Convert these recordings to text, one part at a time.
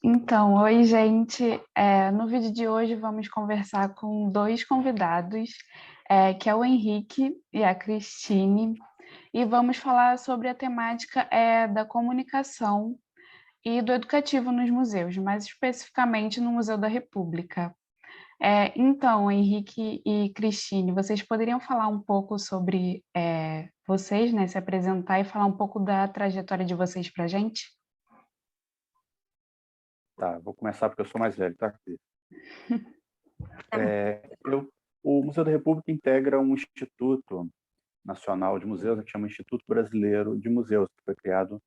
Então, oi, gente. No vídeo de hoje vamos conversar com dois convidados, que é o Henrique e a Cristine, e vamos falar sobre a temática da comunicação e do educativo nos museus, mais especificamente no Museu da República. Então, Henrique e Cristine, vocês poderiam falar um pouco sobre vocês, né, se apresentar e falar um pouco da trajetória de vocês para a gente? Tá, vou começar porque eu sou mais velho, tá, Cris? Tá bom. O Museu da República integra um Instituto Nacional de Museus, que chama Instituto Brasileiro de Museus, que foi criado,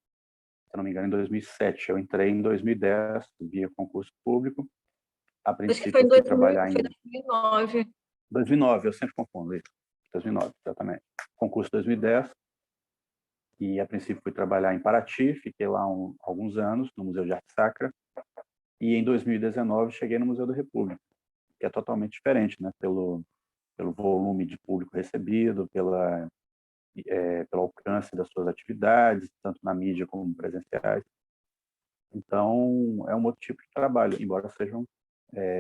se não me engano, em 2007. Eu entrei em 2010 via concurso público. A Acho que foi princípio, em eu fui trabalhar foi em 2009. 2009, eu sempre confundo isso. 2009, exatamente. Concurso 2010. E, a princípio, fui trabalhar em Paraty, fiquei lá alguns anos, no Museu de Arte Sacra. E, em 2019, cheguei no Museu da República, que é totalmente diferente, né? Pelo volume de público recebido, pelo alcance das suas atividades, tanto na mídia como presenciais. Então, é um outro tipo de trabalho, embora sejam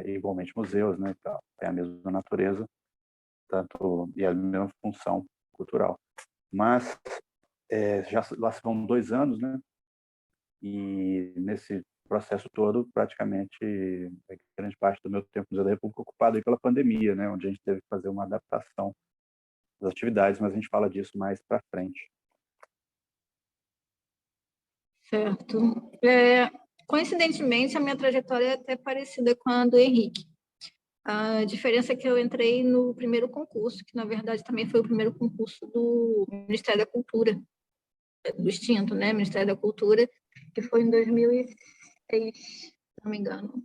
igualmente museus, né? Tem a mesma natureza, tanto e a mesma função cultural. Mas já lá se vão 2 anos, né? E nesse processo todo, praticamente, grande parte do meu tempo no Museu da República ocupado aí pela pandemia, né? Onde a gente teve que fazer uma adaptação das atividades, mas a gente fala disso mais para frente. Certo. Coincidentemente, a minha trajetória é até parecida com a do Henrique. A diferença é que eu entrei no primeiro concurso, que na verdade também foi o primeiro concurso do Ministério da Cultura, do extinto, né? Ministério da Cultura, que foi em 2006, se não me engano.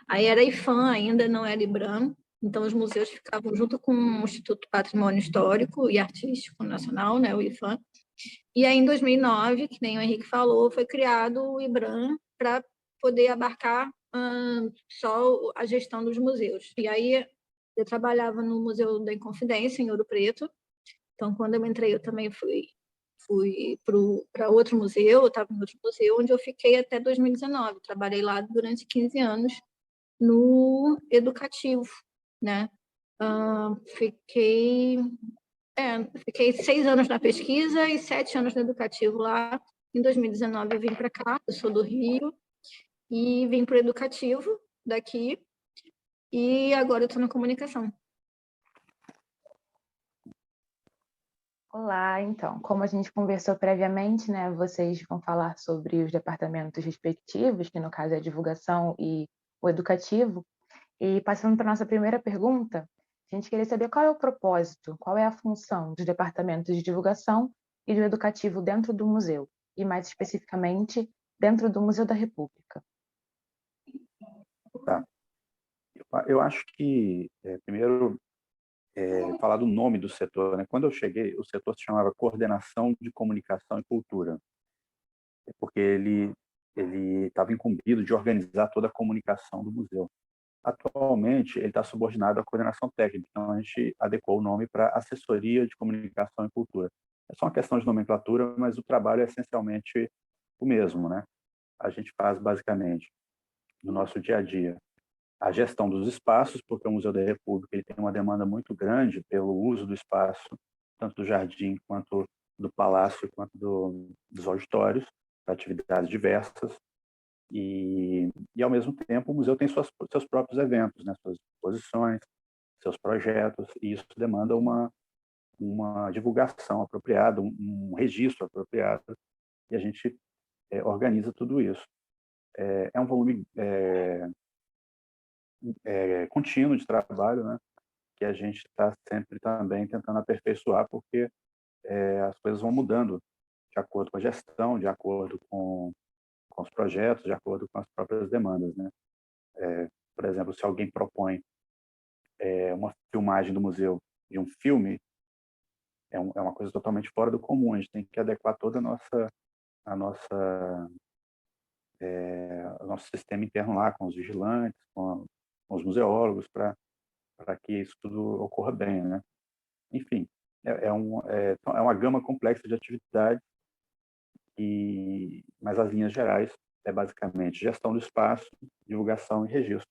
Aí era IPHAN ainda, não era IBRAM, então os museus ficavam junto com o Instituto Patrimônio Histórico e Artístico Nacional, né, o IPHAN. E aí, em 2009, que nem o Henrique falou, foi criado o IBRAM para poder abarcar só a gestão dos museus. E aí, eu trabalhava no Museu da Inconfidência, em Ouro Preto. Então, quando eu entrei, eu também fui para outro museu, eu estava em outro museu, onde eu fiquei até 2019. Trabalhei lá durante 15 anos no educativo, né? Fiquei 6 anos na pesquisa e 7 anos no educativo lá. Em 2019 eu vim para cá, eu sou do Rio, e vim para o educativo daqui, e agora eu estou na comunicação. Olá, então, como a gente conversou previamente, né, vocês vão falar sobre os departamentos respectivos, que no caso é a divulgação e o educativo. E passando para a nossa primeira pergunta, a gente queria saber qual é o propósito, qual é a função dos departamentos de divulgação e do educativo dentro do museu, e mais especificamente dentro do Museu da República. Tá. Eu acho que, primeiro, falar do nome do setor, né? Quando eu cheguei, o setor se chamava Coordenação de Comunicação e Cultura, porque ele estava incumbido de organizar toda a comunicação do museu. Atualmente, ele está subordinado à coordenação técnica, então a gente adequou o nome para Assessoria de Comunicação e Cultura. É só uma questão de nomenclatura, mas o trabalho é essencialmente o mesmo, né? A gente faz, basicamente, no nosso dia a dia, a gestão dos espaços, porque o Museu da República ele tem uma demanda muito grande pelo uso do espaço, tanto do jardim quanto do palácio, quanto dos auditórios, para atividades diversas. E, ao mesmo tempo, o museu tem seus próprios eventos, né? Suas exposições, seus projetos, e isso demanda uma divulgação apropriada, um registro apropriado, e a gente organiza tudo isso. É um volume contínuo de trabalho, né? Que a gente está sempre também tentando aperfeiçoar, porque as coisas vão mudando de acordo com a gestão, de acordo com os projetos, de acordo com as próprias demandas, né? Por exemplo, se alguém propõe uma filmagem do museu de um filme, é uma coisa totalmente fora do comum. A gente tem que adequar toda a nossa o nosso sistema interno lá, com os vigilantes, com os museólogos, para que isso tudo ocorra bem, né? Enfim, é uma gama complexa de atividades, mas as linhas gerais é basicamente gestão do espaço, divulgação e registro.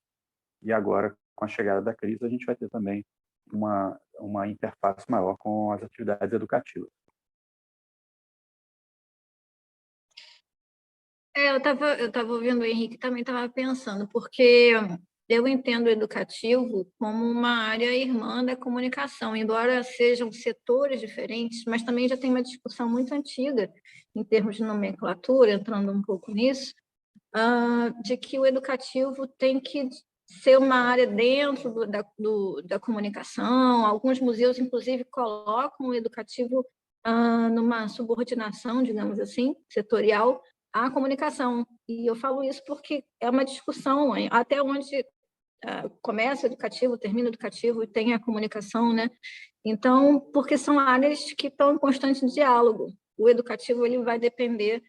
E agora, com a chegada da crise, a gente vai ter também uma interface maior com as atividades educativas. Eu tava ouvindo o Henrique, também estava pensando, porque eu entendo o educativo como uma área irmã da comunicação, embora sejam setores diferentes, mas também já tem uma discussão muito antiga, em termos de nomenclatura, entrando um pouco nisso, de que o educativo tem que ser uma área dentro da comunicação. Alguns museus, inclusive, colocam o educativo numa subordinação, digamos assim, setorial, à comunicação. E eu falo isso porque é uma discussão, até onde começa o educativo, termina o educativo e tem a comunicação, né? Então, porque são áreas que estão em constante diálogo. O educativo ele vai depender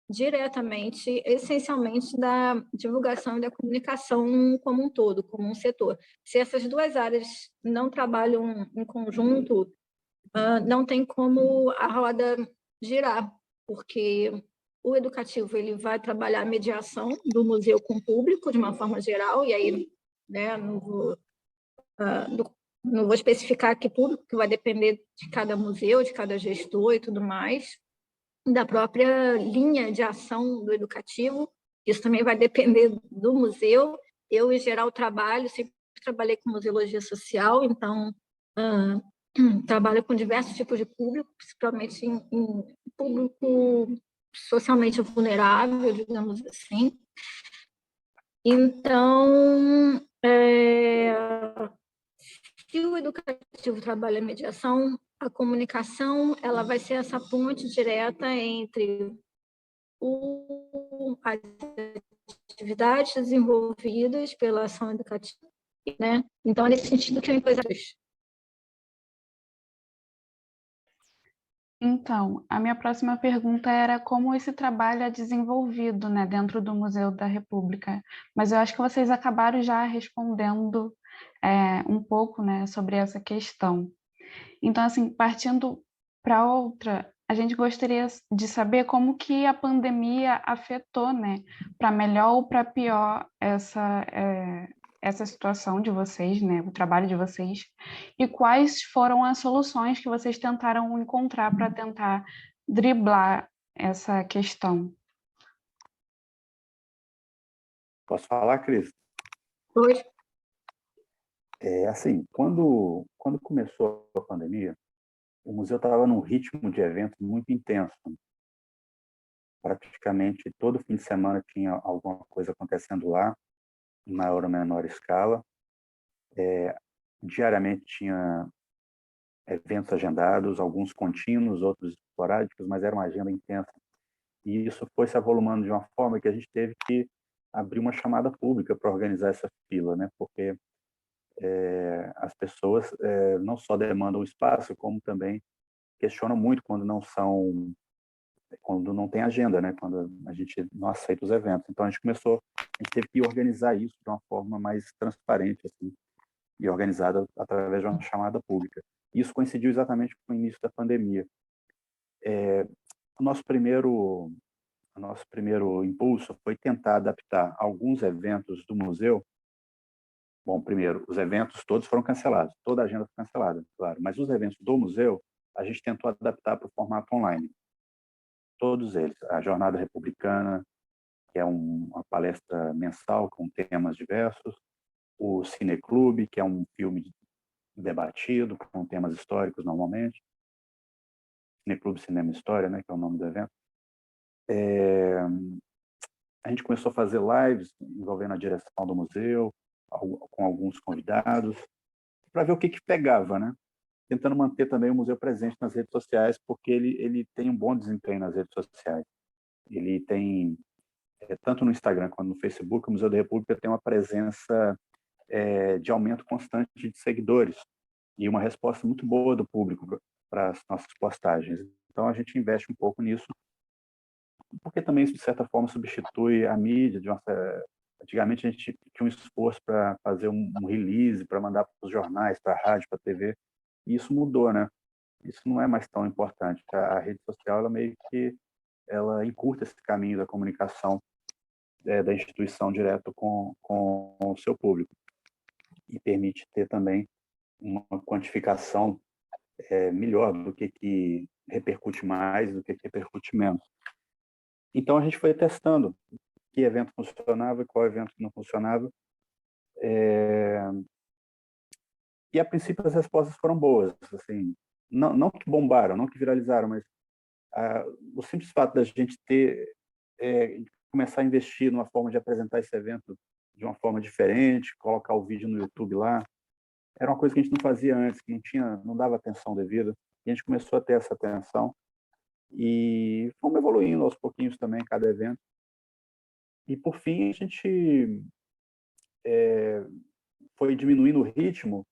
diretamente, essencialmente, da divulgação e da comunicação como um todo, como um setor. Se essas duas áreas não trabalham em conjunto, não tem como a roda girar, porque o educativo ele vai trabalhar a mediação do museu com o público, de uma forma geral, e aí, né, não vou especificar que público, que vai depender de cada museu, de cada gestor e tudo mais, da própria linha de ação do educativo. Isso também vai depender do museu. Eu, em geral, sempre trabalhei com museologia social, então trabalho com diversos tipos de público, principalmente em público socialmente vulnerável, digamos assim. Então, se o educativo trabalha a mediação, a comunicação ela vai ser essa ponte direta entre as atividades desenvolvidas pela ação educativa, né? Então, é nesse sentido que eu empresário. Então, a minha próxima pergunta era como esse trabalho é desenvolvido, né, dentro do Museu da República. Mas eu acho que vocês acabaram já respondendo um pouco, né, sobre essa questão. Então, assim, partindo para outra, a gente gostaria de saber como que a pandemia afetou, né, para melhor ou para pior essa situação de vocês, né, o trabalho de vocês, e quais foram as soluções que vocês tentaram encontrar para tentar driblar essa questão. Posso falar, Cris? Hoje, Assim, quando começou a pandemia, o museu estava num ritmo de eventos muito intenso. Praticamente todo fim de semana tinha alguma coisa acontecendo lá, em maior ou menor escala. Diariamente tinha eventos agendados, alguns contínuos, outros esporádicos, mas era uma agenda intensa. E isso foi se avolumando de uma forma que a gente teve que abrir uma chamada pública para organizar essa fila, né? Porque as pessoas não só demandam espaço, como também questionam muito quando não tem agenda, né? Quando a gente não aceita os eventos. Então a gente teve que organizar isso de uma forma mais transparente, assim, e organizada através de uma chamada pública. Isso coincidiu exatamente com o início da pandemia. O nosso primeiro impulso foi tentar adaptar alguns eventos do museu. Bom, primeiro, os eventos todos foram cancelados, toda a agenda foi cancelada, claro, mas os eventos do museu a gente tentou adaptar para o formato online. Todos eles, a Jornada Republicana, que é uma palestra mensal com temas diversos, o Cineclube, que é um filme debatido com temas históricos normalmente, Cineclube Cinema e História, né, que é o nome do evento. A gente começou a fazer lives envolvendo a direção do museu, com alguns convidados, para ver o que pegava, né? Tentando manter também o museu presente nas redes sociais, porque ele tem um bom desempenho nas redes sociais. Ele tem, tanto no Instagram quanto no Facebook, o Museu da República tem uma presença de aumento constante de seguidores e uma resposta muito boa do público para as nossas postagens. Então, a gente investe um pouco nisso, porque também isso, de certa forma, substitui a mídia. Antigamente, a gente tinha um esforço para fazer um release, para mandar para os jornais, para a rádio, para a TV, e isso mudou, né? Isso não é mais tão importante. A rede social, ela meio que ela encurta esse caminho da comunicação. da instituição direto com o seu público. E permite ter também uma quantificação melhor do que repercute mais, do que repercute menos. Então, a gente foi testando que evento funcionava e qual evento não funcionava. E, a princípio, as respostas foram boas. Assim, não que bombaram, não que viralizaram, mas o simples fato da gente começar a investir numa forma de apresentar esse evento de uma forma diferente, colocar o vídeo no YouTube lá, era uma coisa que a gente não fazia antes, que não dava atenção devida. E a gente começou a ter essa atenção e fomos evoluindo aos pouquinhos também cada evento. E, por fim, a gente foi diminuindo o ritmo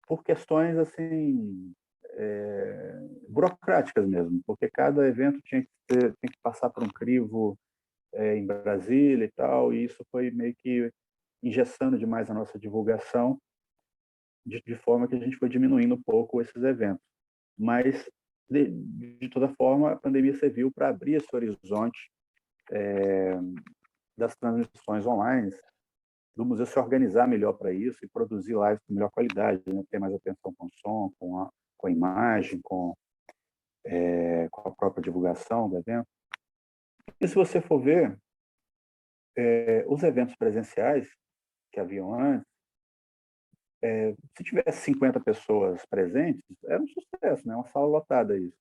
por questões assim burocráticas mesmo, porque cada evento tinha que passar por um crivo em Brasília e tal, e isso foi meio que engessando demais a nossa divulgação, de forma que a gente foi diminuindo um pouco esses eventos. Mas, de toda forma, a pandemia serviu para abrir esse horizonte das transmissões online, do museu se organizar melhor para isso e produzir lives com melhor qualidade, né? Ter mais atenção com o som, com a imagem, com a própria divulgação do evento. E se você for ver, os eventos presenciais que haviam antes, se tivesse 50 pessoas presentes, era um sucesso, né? Uma sala lotada isso.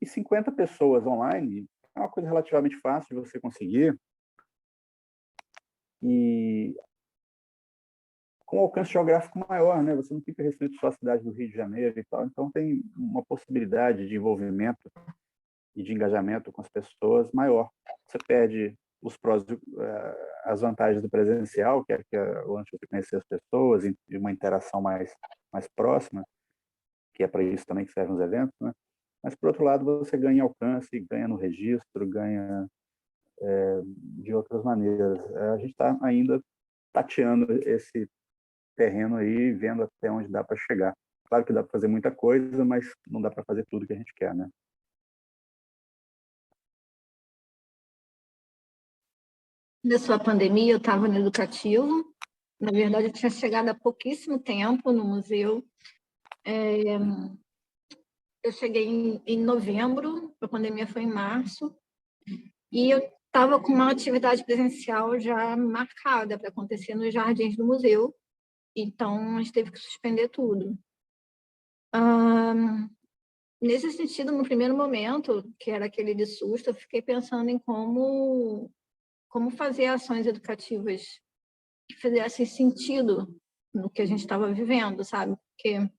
E 50 pessoas online é uma coisa relativamente fácil de você conseguir, e com alcance geográfico maior, né? Você não fica restrito só à cidade do Rio de Janeiro e tal, então tem uma possibilidade de envolvimento e de engajamento com as pessoas maior. Você perde as vantagens do presencial, que é o lance de conhecer as pessoas e uma interação mais próxima, que é para isso também que servem os eventos, né? Mas, por outro lado, você ganha alcance, ganha no registro, ganha de outras maneiras. A gente está ainda tateando esse terreno aí, vendo até onde dá para chegar. Claro que dá para fazer muita coisa, mas não dá para fazer tudo que a gente quer, né? Começou a pandemia, eu estava no educativo. Na verdade, eu tinha chegado há pouquíssimo tempo no museu. Eu cheguei em novembro, a pandemia foi em março, e eu estava com uma atividade presencial já marcada para acontecer nos jardins do museu, então a gente teve que suspender tudo. Nesse sentido, no primeiro momento, que era aquele de susto, eu fiquei pensando em como fazer ações educativas que fizessem sentido no que a gente estava vivendo, sabe? Porque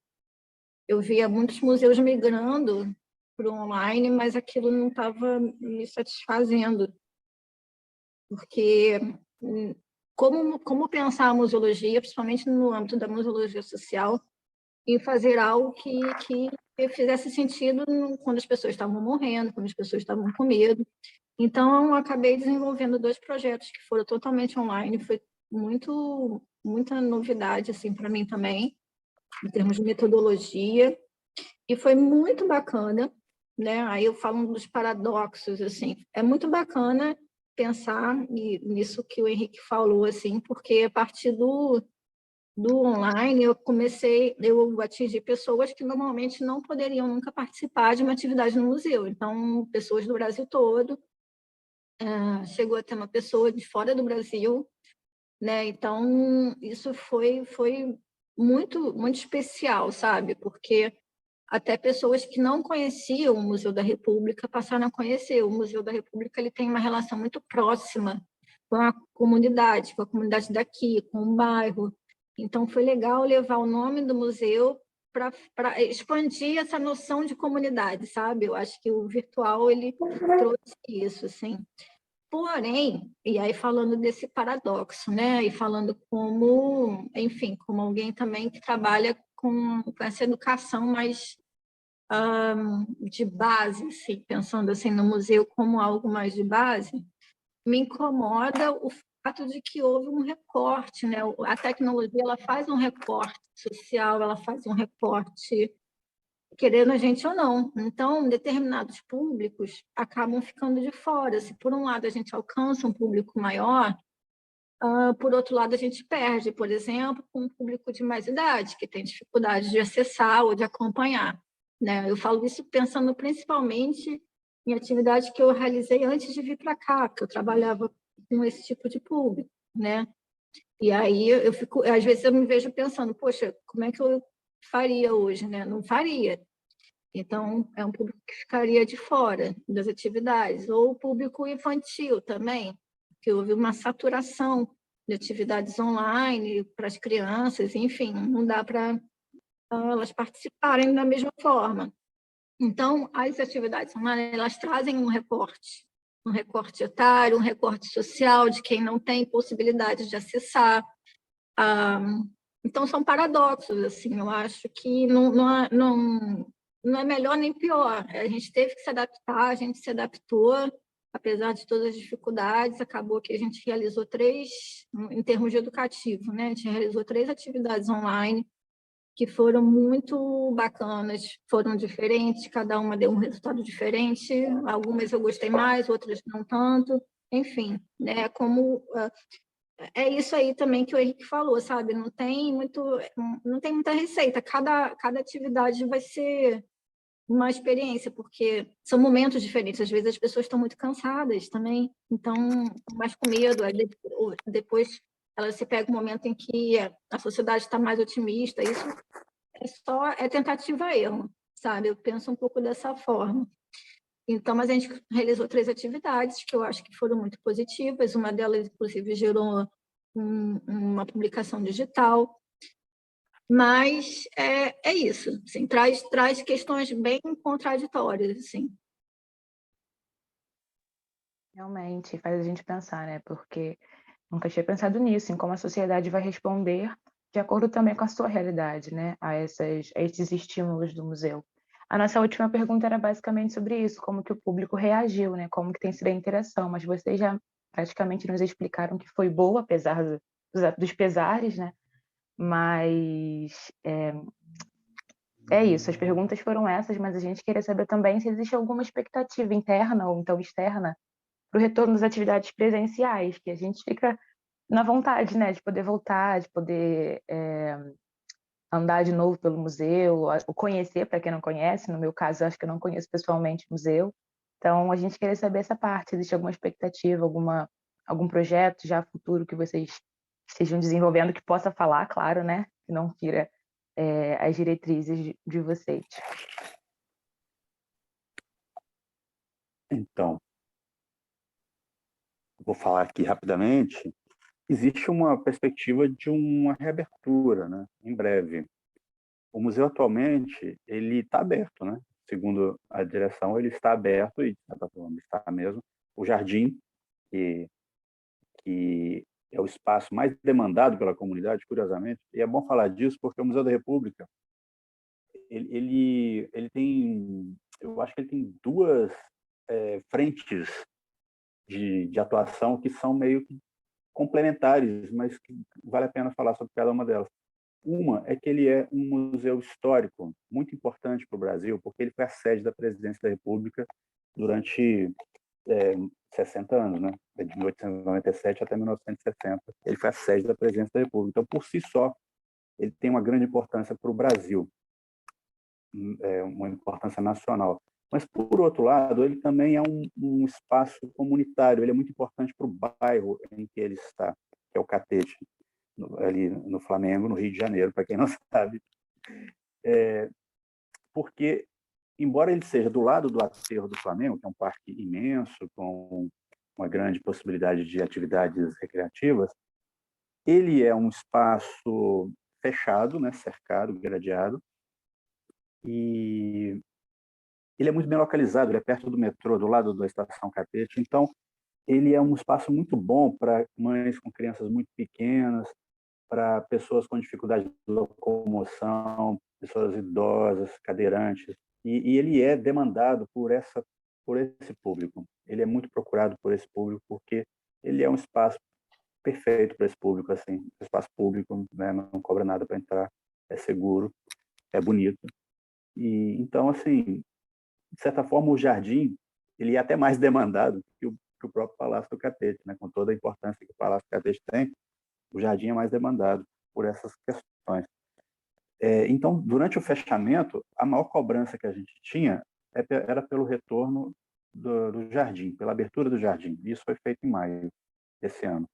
eu via muitos museus migrando para o online, mas aquilo não estava me satisfazendo. Porque como pensar a museologia, principalmente no âmbito da museologia social, e fazer algo que fizesse sentido quando as pessoas estavam morrendo, quando as pessoas estavam com medo. Então, eu acabei desenvolvendo 2 projetos que foram totalmente online, foi muita novidade assim, para mim também, em termos de metodologia, e foi muito bacana, né? Aí eu falo dos paradoxos, assim, é muito bacana pensar nisso que o Henrique falou, assim, porque a partir do online eu atingi pessoas que normalmente não poderiam nunca participar de uma atividade no museu, então pessoas do Brasil todo, chegou a ter uma pessoa de fora do Brasil, né? Então isso foi muito especial, sabe? Porque até pessoas que não conheciam o Museu da República passaram a conhecer. O Museu da República ele tem uma relação muito próxima com a comunidade daqui, com o bairro. Então, foi legal levar o nome do museu para expandir essa noção de comunidade, sabe? Eu acho que o virtual ele trouxe isso, assim. Porém, e aí falando desse paradoxo, né? E falando como, enfim, como alguém também que trabalha com essa educação mais de base, assim, pensando assim no museu como algo mais de base, me incomoda o fato de que houve um recorte, né? A tecnologia ela faz um recorte social, ela faz um recorte querendo a gente ou não. Então, determinados públicos acabam ficando de fora. Se, por um lado, a gente alcança um público maior, por outro lado, a gente perde, por exemplo, com um público de mais idade, que tem dificuldade de acessar ou de acompanhar, né? Eu falo isso pensando principalmente em atividades que eu realizei antes de vir para cá, que eu trabalhava com esse tipo de público, né? E aí eu fico, às vezes eu me vejo pensando, poxa, como é que eu faria hoje, né? Não faria. Então, é um público que ficaria de fora das atividades. Ou o público infantil também, que houve uma saturação de atividades online para as crianças, enfim, não dá para elas participarem da mesma forma. Então, as atividades online, elas trazem um recorte etário, um recorte social de quem não tem possibilidade de acessar. Então, são paradoxos, assim, eu acho que não é melhor nem pior. A gente teve que se adaptar, a gente se adaptou, apesar de todas as dificuldades, acabou que a gente realizou em termos de educativo, né? A gente realizou 3 atividades online que foram muito bacanas, foram diferentes, cada uma deu um resultado diferente, algumas eu gostei mais, outras não tanto, enfim, né? Como é isso aí também que o Henrique falou, sabe? Não tem muita receita. Cada atividade vai ser uma experiência, porque são momentos diferentes. Às vezes as pessoas estão muito cansadas também, então, mais com medo. Aí depois ela se pega um momento em que a sociedade está mais otimista. Isso é tentativa erro, sabe? Eu penso um pouco dessa forma. Então, mas a gente realizou 3 atividades que eu acho que foram muito positivas. Uma delas, inclusive, gerou uma publicação digital. Mas é isso, assim, traz questões bem contraditórias, assim. Realmente faz a gente pensar, né? Porque nunca tinha pensado nisso, em como a sociedade vai responder de acordo também com a sua realidade, né? A esses estímulos do museu. A nossa última pergunta era basicamente sobre isso, como que o público reagiu, né? Como que tem sido a interação, mas vocês já praticamente nos explicaram que foi boa, apesar dos pesares, né? Mas é isso, as perguntas foram essas, mas a gente queria saber também se existe alguma expectativa interna ou então externa para o retorno das atividades presenciais, que a gente fica na vontade, né, de poder voltar, de poder andar de novo pelo museu, ou conhecer, para quem não conhece, no meu caso, eu acho que eu não conheço pessoalmente o museu, então a gente queria saber essa parte, existe alguma expectativa, algum projeto já futuro que vocês estejam desenvolvendo que possa falar, claro, né, que não fira as diretrizes de vocês. Então, vou falar aqui rapidamente. Existe uma perspectiva de uma reabertura, né, em breve. O museu atualmente ele está aberto, né? Segundo a direção, ele está aberto e está mesmo. O jardim, que é o espaço mais demandado pela comunidade, curiosamente, e é bom falar disso porque o Museu da República ele tem, eu acho que ele tem 2 frentes de atuação que são meio que complementares, mas que vale a pena falar sobre cada uma delas. Uma é que ele é um museu histórico muito importante para o Brasil, porque ele foi a sede da Presidência da República durante 60 anos, né? De 1897 até 1960. Ele foi a sede da Presidência da República. Então, por si só, ele tem uma grande importância para o Brasil, uma importância nacional. Mas, por outro lado, ele também é um espaço comunitário, ele é muito importante para o bairro em que ele está, que é o Catete, ali no Flamengo, no Rio de Janeiro, para quem não sabe. Porque, embora ele seja do lado do aterro do Flamengo, que é um parque imenso, com uma grande possibilidade de atividades recreativas, ele é um espaço fechado, né, cercado, gradeado, e ele é muito bem localizado, ele é perto do metrô, do lado da estação Catete, então ele é um espaço muito bom para mães com crianças muito pequenas, para pessoas com dificuldade de locomoção, pessoas idosas, cadeirantes, e ele é demandado por esse público. Ele é muito procurado por esse público porque ele é um espaço perfeito para esse público, assim, espaço público, né, não cobra nada para entrar, é seguro, é bonito E então, assim, de certa forma, o jardim ele é até mais demandado que o próprio Palácio do Catete, né? Com toda a importância que o Palácio do Catete tem, o jardim é mais demandado por essas questões. Então, durante o fechamento, a maior cobrança que a gente tinha era pelo retorno do jardim, pela abertura do jardim. Isso foi feito em maio desse ano.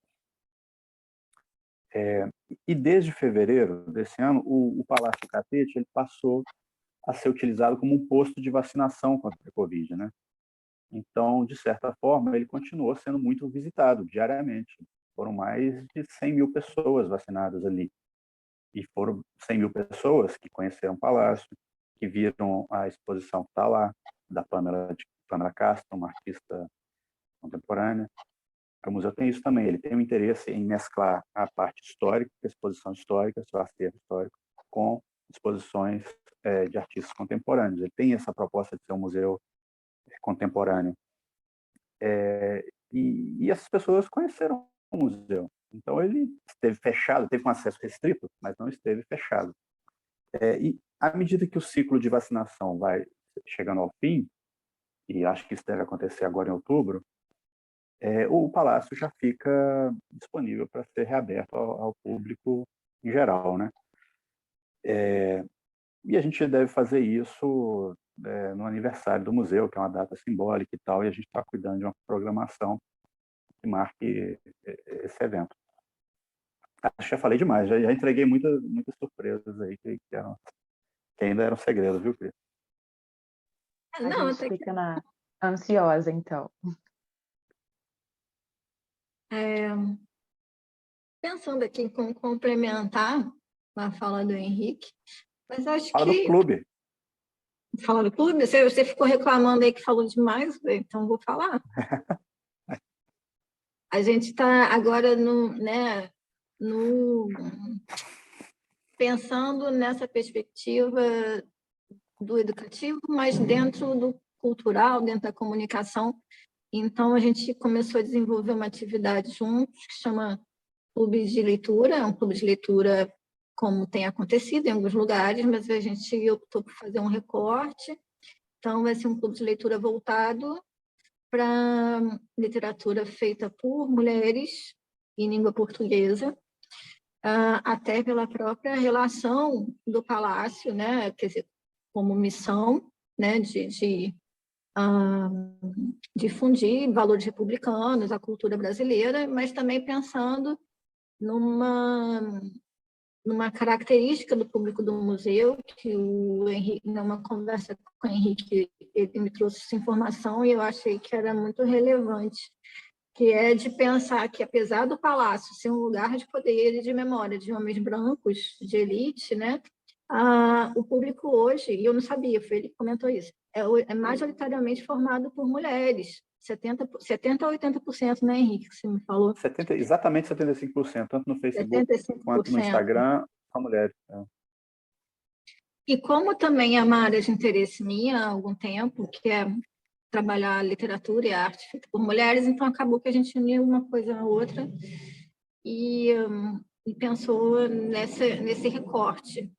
E desde fevereiro desse ano, o Palácio do Catete ele passou a ser utilizado como um posto de vacinação contra a Covid, né? Então, de certa forma, ele continuou sendo muito visitado diariamente. Foram mais de 100 mil pessoas vacinadas ali. E foram 100 mil pessoas que conheceram o Palácio, que viram a exposição que está lá, da Pamela Castro, uma artista contemporânea. O museu tem isso também, ele tem um interesse em mesclar a parte histórica, a exposição histórica, seu acervo histórico, com exposições de artistas contemporâneos. Ele tem essa proposta de ser um museu contemporâneo. E essas pessoas conheceram o museu. Então, ele esteve fechado, teve um acesso restrito, mas não esteve fechado. E à medida que o ciclo de vacinação vai chegando ao fim, e acho que isso deve acontecer agora em outubro, o palácio já fica disponível para ser reaberto ao público em geral, né? E a gente deve fazer isso no aniversário do museu, que é uma data simbólica e tal, e a gente está cuidando de uma programação que marque esse evento. Acho que já falei demais, já entreguei muitas surpresas aí que ainda eram segredos, viu, Cris? Não, a gente fica ansiosa, então. Pensando aqui em como complementar a fala do Henrique, mas acho Fala do que... clube. Fala do clube? Você ficou reclamando aí que falou demais, então vou falar. A gente está agora pensando nessa perspectiva do educativo, mas dentro do cultural, dentro da comunicação. Então, a gente começou a desenvolver uma atividade juntos que chama Clube de Leitura. É um clube de leitura como tem acontecido em alguns lugares, mas a gente optou por fazer um recorte. Então, vai ser um clube de leitura voltado para literatura feita por mulheres em língua portuguesa, até pela própria relação do Palácio, né? Quer dizer, como missão, né? de difundir valores republicanos, a cultura brasileira, mas também pensando numa característica do público do museu, que o Henrique, numa conversa com o Henrique, ele me trouxe essa informação e eu achei que era muito relevante, que é de pensar que, apesar do palácio ser um lugar de poder e de memória de homens brancos, de elite, né, o público hoje, e eu não sabia, foi ele que comentou isso, é majoritariamente formado por mulheres, 70% a 80%, né, Henrique, que você me falou? Exatamente 75%, tanto no Facebook 75%. Quanto no Instagram, são mulheres. E como também é uma área de interesse minha há algum tempo, que é trabalhar literatura e arte feita por mulheres, então acabou que a gente uniu uma coisa a outra e pensou nesse recorte.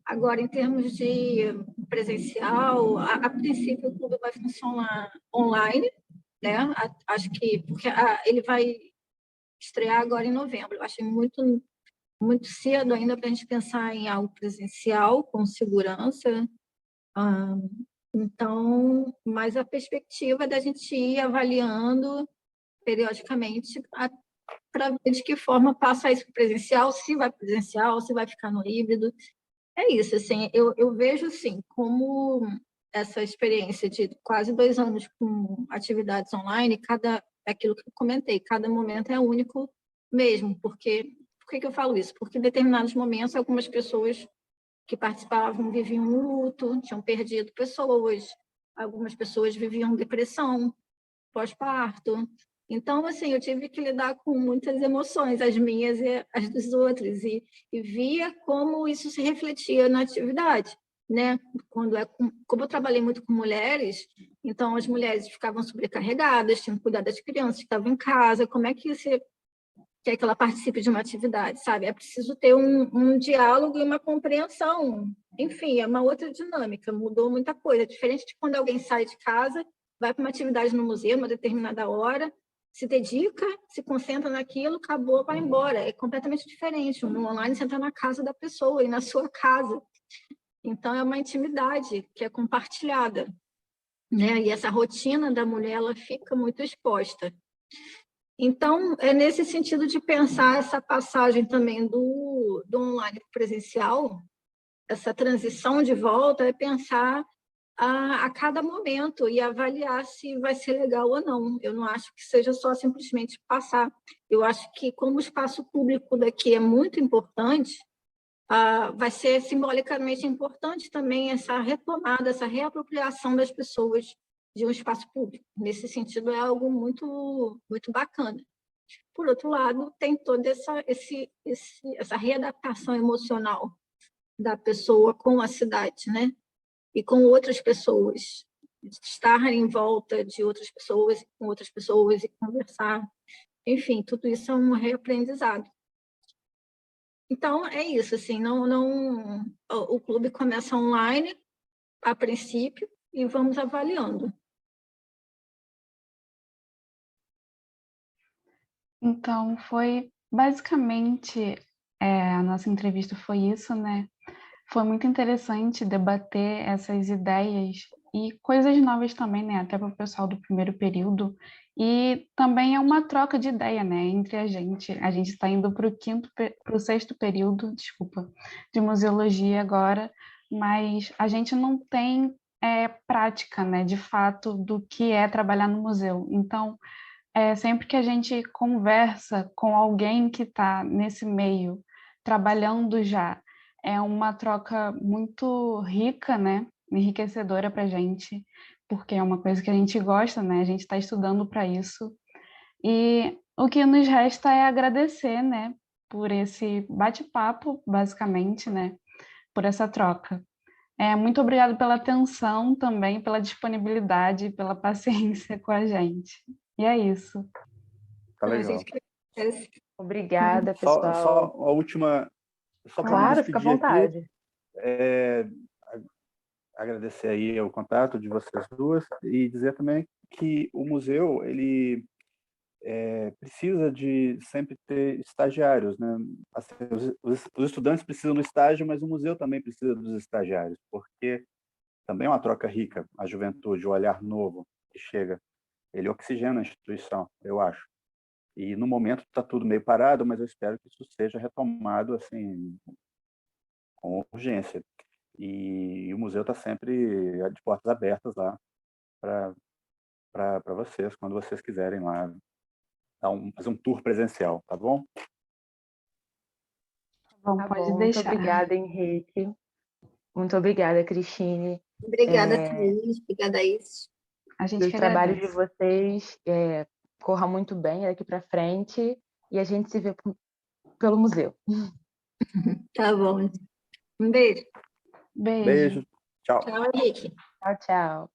Agora, em termos de presencial, a princípio o clube vai funcionar online, né? Acho que porque ele vai estrear agora em novembro. Eu achei muito cedo ainda para a gente pensar em algo presencial, com segurança. Então, mas a perspectiva é da gente ir avaliando periodicamente para ver de que forma passa isso presencial, se vai presencial, se vai ficar no híbrido. É isso, assim, eu vejo, assim, como essa experiência de quase 2 anos com atividades online, aquilo que eu comentei, cada momento é único mesmo, porque... Por que eu falo isso? Porque em determinados momentos, algumas pessoas que participavam viviam um luto, tinham perdido pessoas, algumas pessoas viviam depressão pós-parto. Então, assim, eu tive que lidar com muitas emoções, as minhas e as dos outros, e via como isso se refletia na atividade, né? Como eu trabalhei muito com mulheres, então as mulheres ficavam sobrecarregadas, tinham que cuidar das crianças, estavam em casa, como é que você quer que ela participe de uma atividade, sabe? É preciso ter um diálogo e uma compreensão. Enfim, é uma outra dinâmica, mudou muita coisa. Diferente de quando alguém sai de casa, vai para uma atividade no museu, uma determinada hora, se dedica, se concentra naquilo, acabou, vai embora. É completamente diferente. No online, você entra na casa da pessoa e na sua casa. Então, é uma intimidade que é compartilhada, né? E essa rotina da mulher, ela fica muito exposta. Então, é nesse sentido de pensar essa passagem também do online para o presencial, essa transição de volta, é pensar a cada momento e avaliar se vai ser legal ou não. Eu não acho que seja só simplesmente passar. Eu acho que, como o espaço público daqui é muito importante, vai ser simbolicamente importante também essa retomada, essa reapropriação das pessoas de um espaço público. Nesse sentido, é algo muito, muito bacana. Por outro lado, tem toda essa readaptação emocional da pessoa com a cidade, né? E com outras pessoas. Estar em volta de outras pessoas, com outras pessoas e conversar. Enfim, tudo isso é um reaprendizado. Então, é isso, assim, o clube começa online, a princípio, e vamos avaliando. Então, foi basicamente, a nossa entrevista foi isso, né? Foi muito interessante debater essas ideias e coisas novas também, né? Até para o pessoal do primeiro período. E também é uma troca de ideia, né? Entre a gente. A gente está indo para o sexto período, desculpa, de museologia agora, mas a gente não tem prática, né? De fato, do que é trabalhar no museu. Então, sempre que a gente conversa com alguém que está nesse meio, trabalhando já, é uma troca muito rica, né? Enriquecedora para a gente, porque é uma coisa que a gente gosta, né? A gente está estudando para isso. E o que nos resta é agradecer, né? Por esse bate-papo, basicamente, né? Por essa troca. Muito obrigada pela atenção também, pela disponibilidade, pela paciência com a gente. E é isso. Tá A legal. gente agradece. Obrigada, Só pessoal. a última, só para me Claro, fica à despedir aqui, vontade. agradecer aí o contato de vocês duas e dizer também que o museu, ele precisa de sempre ter estagiários, né? Assim, os estudantes precisam do estágio, mas o museu também precisa dos estagiários, porque também é uma troca rica, a juventude, o olhar novo que chega, ele oxigena a instituição, eu acho. E no momento está tudo meio parado, mas eu espero que isso seja retomado assim com urgência. E o museu está sempre de portas abertas lá para vocês, quando vocês quiserem lá fazer um tour presencial, tá bom? Bom, Tá pode bom, muito deixar. obrigada, Henrique. Muito obrigada, Cristine. Obrigada, Thaís. Obrigada, Is. A gente Que os que trabalhos de agradece. vocês corram muito bem daqui para frente e a gente se vê pelo museu. Tá bom. Um beijo. Beijo. Beijo, tchau. Tchau, Henrique. Tchau, tchau.